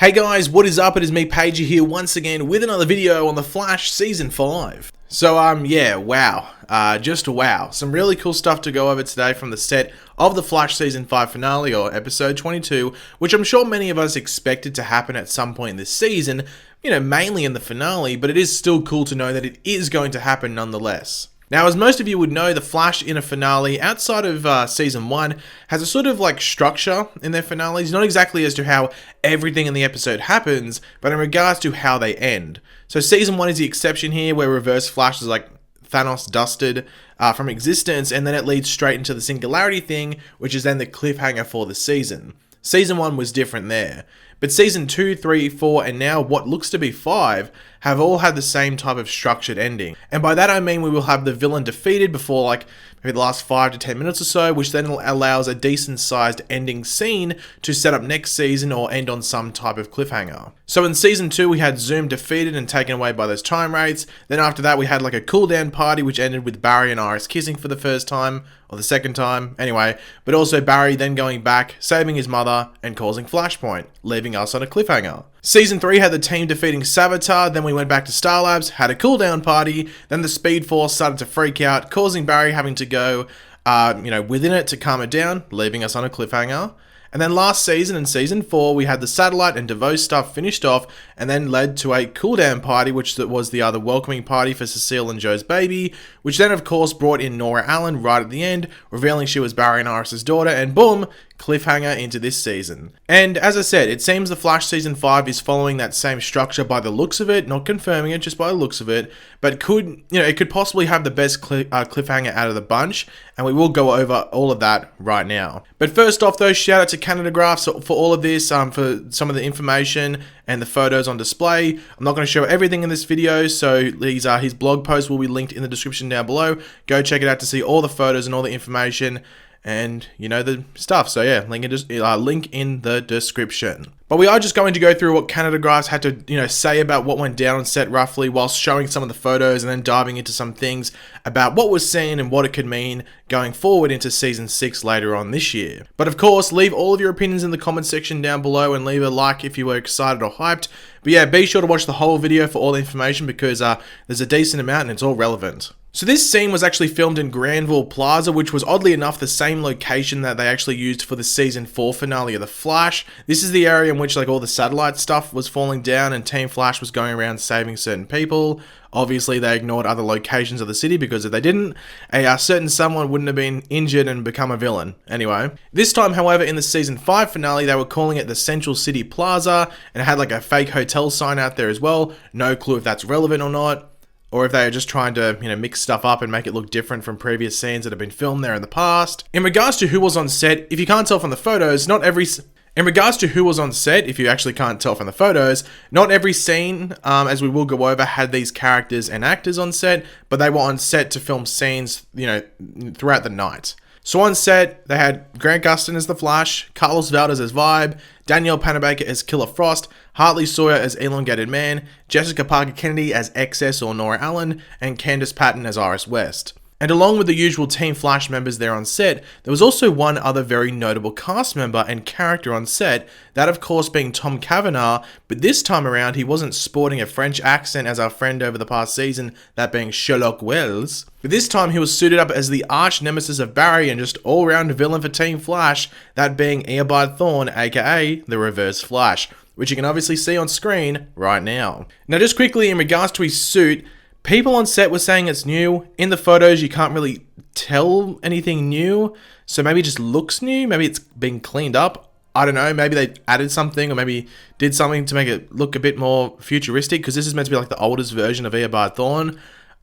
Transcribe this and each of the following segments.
Hey guys, what is up? It is me, Pagey, here once again with another video on The Flash Season 5. So, wow. Just wow. Some really cool stuff to go over today from the set of The Flash Season 5 finale, or Episode 22, which I'm sure many of us expected to happen at some point this season, mainly in the finale, but it is still cool to know that it is going to happen nonetheless. Now, as most of you would know, The Flash in a finale, outside of Season 1, has a sort of structure in their finales, not exactly as to how everything in the episode happens, but in regards to how they end. So Season 1 is the exception here, where Reverse Flash is like Thanos dusted from existence, and then it leads straight into the Singularity thing, which is then the cliffhanger for the season. Season 1 was different there. But Season 2, 3, 4, and now what looks to be 5 have all had the same type of structured ending. And by that I mean we will have the villain defeated before maybe the last 5 to 10 minutes or so, which then allows a decent sized ending scene to set up next season or end on some type of cliffhanger. So in Season 2 we had Zoom defeated and taken away by those time rates. Then after that we had a cool down party which ended with Barry and Iris kissing for the first time, or the second time, anyway. But also Barry then going back, saving his mother, and causing Flashpoint, leaving us on a cliffhanger. Season 3 had the team defeating Savitar, then we went back to Star Labs, had a cool down party, then the Speed Force started to freak out, causing Barry having to go, within it to calm it down, leaving us on a cliffhanger. And then last season, in Season 4, we had the Satellite and DeVoe stuff finished off, and then led to a cool-down party, which was the other welcoming party for Cecile and Joe's baby, which then, of course, brought in Nora Allen right at the end, revealing she was Barry and Iris' daughter, and boom, cliffhanger into this season. And as I said, it seems The Flash Season 5 is following that same structure by the looks of it, not confirming it, just by the looks of it, but it could possibly have the best cliffhanger out of the bunch, and we will go over all of that right now. But first off though, shout out to Canada Graphs for all of this, for some of the information and the photos on display. I'm not going to show everything in this video, so his blog post will be linked in the description down below. Go check it out to see all the photos and all the information and the stuff. So yeah, link in the description. But we are just going to go through what Canada Graphs had to say about what went down on set roughly, whilst showing some of the photos and then diving into some things about what was seen and what it could mean going forward into Season 6 later on this year. But of course, leave all of your opinions in the comment section down below and leave a like if you were excited or hyped. But yeah, be sure to watch the whole video for all the information, because there's a decent amount and it's all relevant. So this scene was actually filmed in Granville Plaza, which was oddly enough the same location that they actually used for the Season 4 finale of The Flash. This is the area in which all the satellite stuff was falling down and Team Flash was going around saving certain people. Obviously they ignored other locations of the city, because if they didn't, a certain someone wouldn't have been injured and become a villain. Anyway, this time however in the Season 5 finale they were calling it the Central City Plaza, and it had a fake hotel sign out there as well. No clue if that's relevant or not, or if they are just trying to, mix stuff up and make it look different from previous scenes that have been filmed there in the past. In regards to who was on set, if you can't tell from the photos, In regards to who was on set, if you actually can't tell from the photos, not every scene, as we will go over, had these characters and actors on set, but they were on set to film scenes, throughout the night. So on set, they had Grant Gustin as The Flash, Carlos Valdez as Vibe, Danielle Panabaker as Killer Frost, Hartley Sawyer as Elongated Man, Jessica Parker Kennedy as XS or Nora Allen, and Candice Patton as Iris West. And along with the usual Team Flash members there on set, there was also one other very notable cast member and character on set, that of course being Tom Cavanagh, but this time around he wasn't sporting a French accent as our friend over the past season, that being Sherlock Wells. But this time he was suited up as the arch nemesis of Barry and just all-round villain for Team Flash, that being Eobard Thawne, aka the Reverse Flash, which you can obviously see on screen right now. Now just quickly in regards to his suit, people on set were saying it's new. In the photos, you can't really tell anything new. So maybe it just looks new. Maybe it's been cleaned up. I don't know. Maybe they added something or maybe did something to make it look a bit more futuristic, because this is meant to be the oldest version of Eobard Thawne.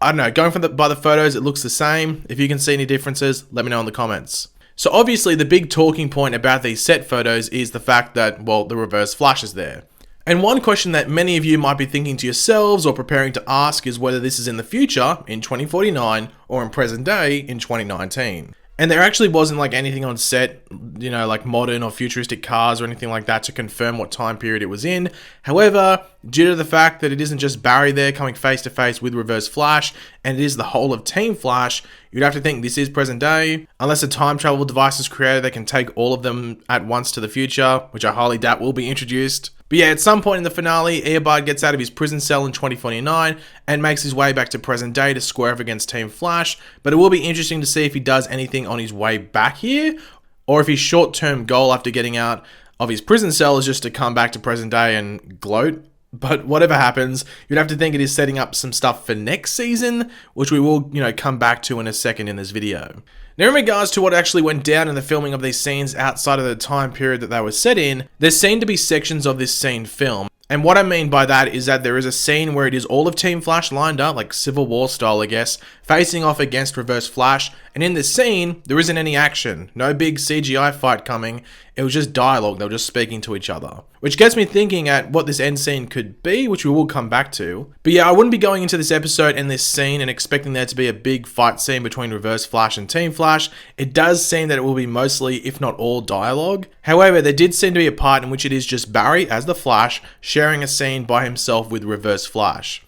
I don't know. Going by the photos, it looks the same. If you can see any differences, let me know in the comments. So obviously the big talking point about these set photos is the fact that, well, the Reverse Flash is there. And one question that many of you might be thinking to yourselves or preparing to ask is whether this is in the future, in 2049, or in present day, in 2019. And there actually wasn't anything on set, modern or futuristic cars or anything like that to confirm what time period it was in. However, due to the fact that it isn't just Barry there coming face to face with Reverse Flash, and it is the whole of Team Flash, you'd have to think this is present day. Unless a time travel device is created that can take all of them at once to the future, which I highly doubt will be introduced. But yeah, at some point in the finale, Eobard gets out of his prison cell in 2049 and makes his way back to present day to square off against Team Flash, but it will be interesting to see if he does anything on his way back here, or if his short-term goal after getting out of his prison cell is just to come back to present day and gloat. But whatever happens, you'd have to think it is setting up some stuff for next season, which we will, come back to in a second in this video. Now, in regards to what actually went down in the filming of these scenes outside of the time period that they were set in, there seem to be sections of this scene filmed. And what I mean by that is that there is a scene where it is all of Team Flash lined up, like Civil War style, I guess, facing off against Reverse Flash. And in this scene, there isn't any action. No big CGI fight coming. It was just dialogue. They were just speaking to each other. Which gets me thinking at what this end scene could be, which we will come back to. But yeah, I wouldn't be going into this episode and this scene and expecting there to be a big fight scene between Reverse Flash and Team Flash. It does seem that it will be mostly, if not all, dialogue. However, there did seem to be a part in which it is just Barry, as the Flash, sharing a scene by himself with Reverse Flash.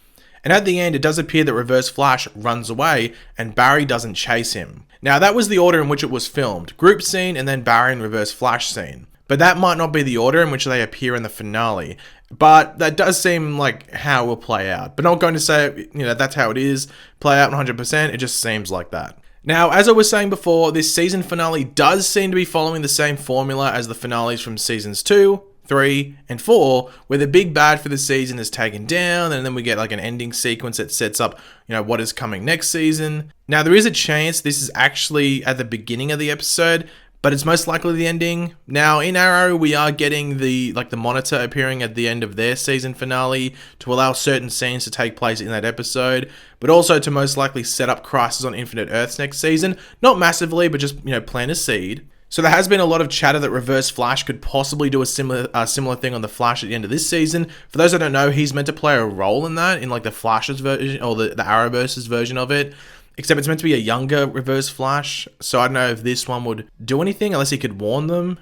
And at the end, it does appear that Reverse Flash runs away and Barry doesn't chase him. Now, that was the order in which it was filmed. Group scene and then Barry and Reverse Flash scene. But that might not be the order in which they appear in the finale. But that does seem like how it will play out. But not going to say, that's how it is. Play out 100%. It just seems like that. Now, as I was saying before, this season finale does seem to be following the same formula as the finales from seasons 2, 3, and 4, where the big bad for the season is taken down, and then we get like an ending sequence that sets up, what is coming next season. Now, there is a chance this is actually at the beginning of the episode, but it's most likely the ending. Now, in Arrow, we are getting the Monitor appearing at the end of their season finale to allow certain scenes to take place in that episode, but also to most likely set up Crisis on Infinite Earths next season. Not massively, but just, plant a seed. So there has been a lot of chatter that Reverse Flash could possibly do a similar thing on the Flash at the end of this season. For those that don't know, he's meant to play a role in that, in like the Flash's version, or the Arrowverse's version of it. Except it's meant to be a younger Reverse Flash, so I don't know if this one would do anything, unless he could warn them.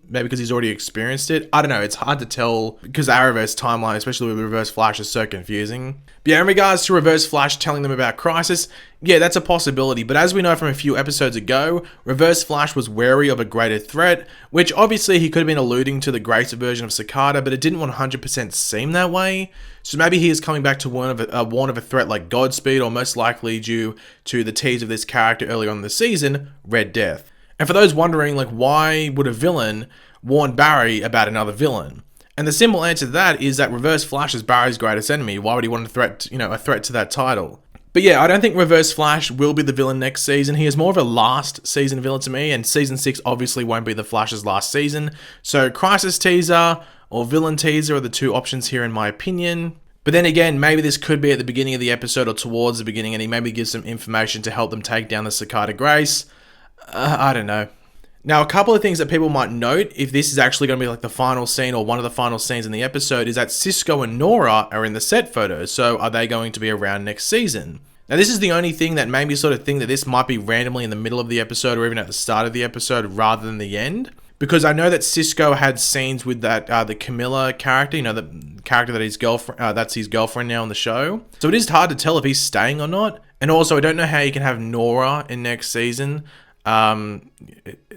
Maybe because he's already experienced it. I don't know, it's hard to tell, because the Arrowverse timeline, especially with Reverse Flash, is so confusing. But yeah, in regards to Reverse Flash telling them about Crisis, yeah, that's a possibility. But as we know from a few episodes ago, Reverse Flash was wary of a greater threat, which obviously he could have been alluding to the greater version of Cicada, but it didn't 100% seem that way. So maybe he is coming back to warn of a threat like Godspeed, or most likely due to the tease of this character earlier on in the season, Red Death. And for those wondering, why would a villain warn Barry about another villain? And the simple answer to that is that Reverse Flash is Barry's greatest enemy. Why would he want a threat to that title? But yeah, I don't think Reverse Flash will be the villain next season. He is more of a last season villain to me, and season 6 obviously won't be the Flash's last season. So Crisis teaser or villain teaser are the two options here in my opinion. But then again, maybe this could be at the beginning of the episode or towards the beginning, and he maybe gives some information to help them take down the Cicada Grace. I don't know. Now, a couple of things that people might note, if this is actually going to be like the final scene or one of the final scenes in the episode, is that Cisco and Nora are in the set photos. So are they going to be around next season? Now, this is the only thing that made me sort of think that this might be randomly in the middle of the episode or even at the start of the episode rather than the end. Because I know that Cisco had scenes with that the Camilla character, the character that that's his girlfriend now on the show. So it is hard to tell if he's staying or not. And also, I don't know how you can have Nora in next season.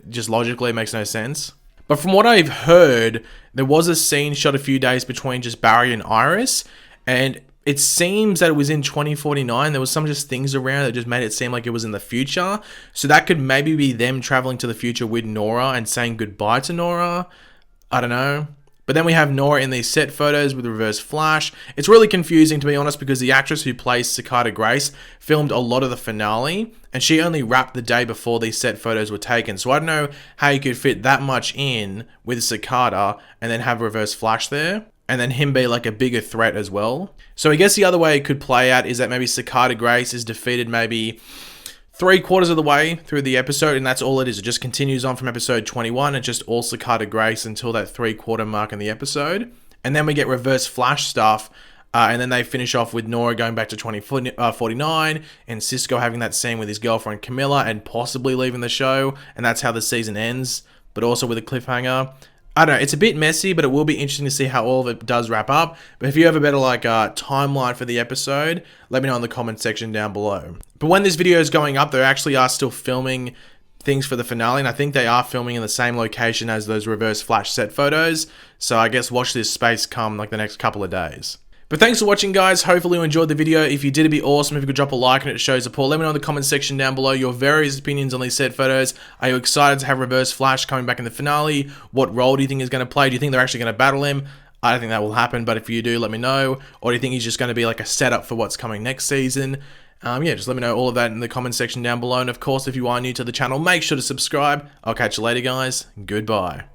Just logically, it makes no sense. But from what I've heard, there was a scene shot a few days between just Barry and Iris, and it seems that it was in 2049. There was some just things around that just made it seem like it was in the future. So that could maybe be them traveling to the future with Nora and saying goodbye to Nora. I don't know. But then we have Nora in these set photos with Reverse Flash. It's really confusing, to be honest, because the actress who plays Cicada Grace filmed a lot of the finale, and she only wrapped the day before these set photos were taken. So I don't know how you could fit that much in with Cicada and then have Reverse Flash there, and then him be like a bigger threat as well. So I guess the other way it could play out is that maybe Cicada Grace is defeated maybe 3/4 of the way through the episode, and that's all it is. It just continues on from episode 21 and just all Cicada Grace until that 3/4 mark in the episode. And then we get Reverse Flash stuff, and then they finish off with Nora going back to 2049 and Cisco having that scene with his girlfriend Camilla and possibly leaving the show, and that's how the season ends, but also with a cliffhanger. I don't know, it's a bit messy, but it will be interesting to see how all of it does wrap up. But if you have a better timeline for the episode, let me know in the comment section down below. But when this video is going up, they actually are still filming things for the finale, and I think they are filming in the same location as those Reverse Flash set photos, so I guess watch this space come like the next couple of days. But thanks for watching, guys. Hopefully you enjoyed the video. If you did, it'd be awesome if you could drop a like and it shows support. Let me know in the comment section down below your various opinions on these set photos. Are you excited to have Reverse Flash coming back in the finale? What role do you think he's going to play? Do you think they're actually going to battle him? I don't think that will happen, but if you do, let me know. Or do you think he's just going to be like a setup for what's coming next season? Yeah, just let me know all of that in the comment section down below. And of course, if you are new to the channel, make sure to subscribe. I'll catch you later, guys. Goodbye.